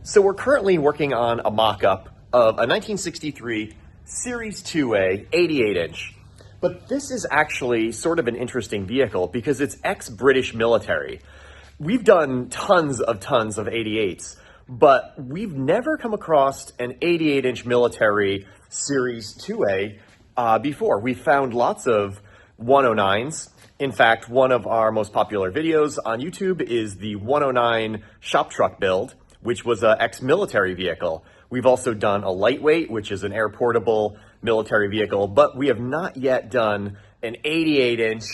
So we're currently working on a mock-up of a 1963 Series 2A 88-inch. But this is actually sort of an interesting vehicle because it's ex-British military. We've done tons of 88s, but we've never come across an 88-inch military Series 2A before. We've found lots of 109s. In fact, one of our most popular videos on YouTube is the 109 shop truck build, which was an ex-military vehicle. We've also done a lightweight, which is an air-portable military vehicle, but we have not yet done an 88-inch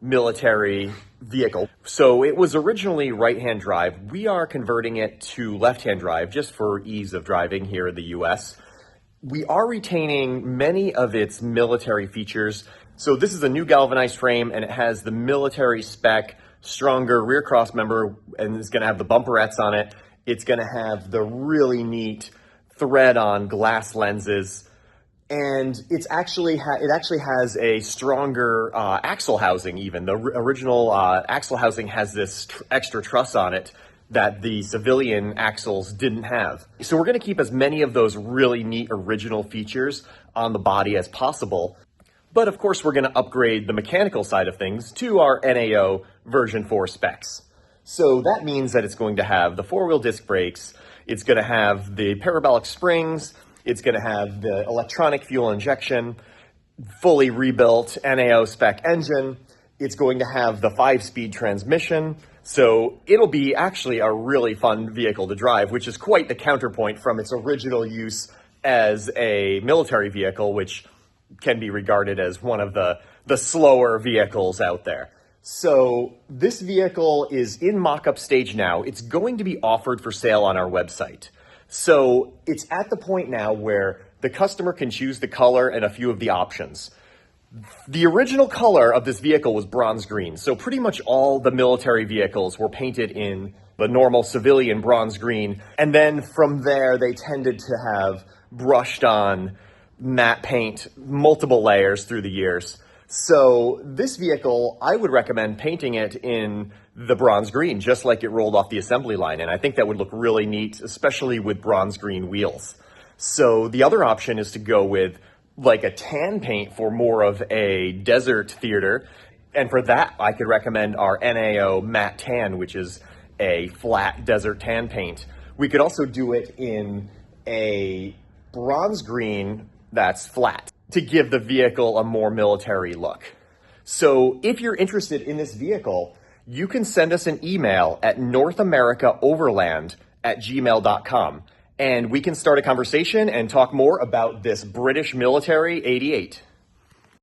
military vehicle. So it was originally right-hand drive. We are converting it to left-hand drive just for ease of driving here in the US. We are retaining many of its military features. So this is a new galvanized frame, and it has the military spec, stronger rear cross member, and it's going to have the bumperettes on it. It's going to have the really neat thread-on glass lenses, and it actually has a stronger axle housing even. The original axle housing has this extra truss on it that the civilian axles didn't have. So we're going to keep as many of those really neat original features on the body as possible. But of course, we're going to upgrade the mechanical side of things to our NAO version 4 specs. So that means that it's going to have the 4-wheel disc brakes, it's going to have the parabolic springs, it's going to have the electronic fuel injection, fully rebuilt NAO spec engine, it's going to have the 5-speed transmission, so it'll be actually a really fun vehicle to drive, which is quite the counterpoint from its original use as a military vehicle, which can be regarded as one of the slower vehicles out there. So this vehicle is in mock-up stage now. It's going to be offered for sale on our website. So it's at the point now where the customer can choose the color and a few of the options. The original color of this vehicle was bronze green. So pretty much all the military vehicles were painted in the normal civilian bronze green. And then from there, they tended to have brushed on matte paint, multiple layers through the years. So this vehicle, I would recommend painting it in the bronze green, just like it rolled off the assembly line. And I think that would look really neat, especially with bronze green wheels. So the other option is to go with like a tan paint for more of a desert theater. And for that, I could recommend our NAO matte tan, which is a flat desert tan paint. We could also do it in a bronze green that's flat to give the vehicle a more military look. So if you're interested in this vehicle, you can send us an email at northamericaoverland@gmail.com, and we can start a conversation and talk more about this British military 88.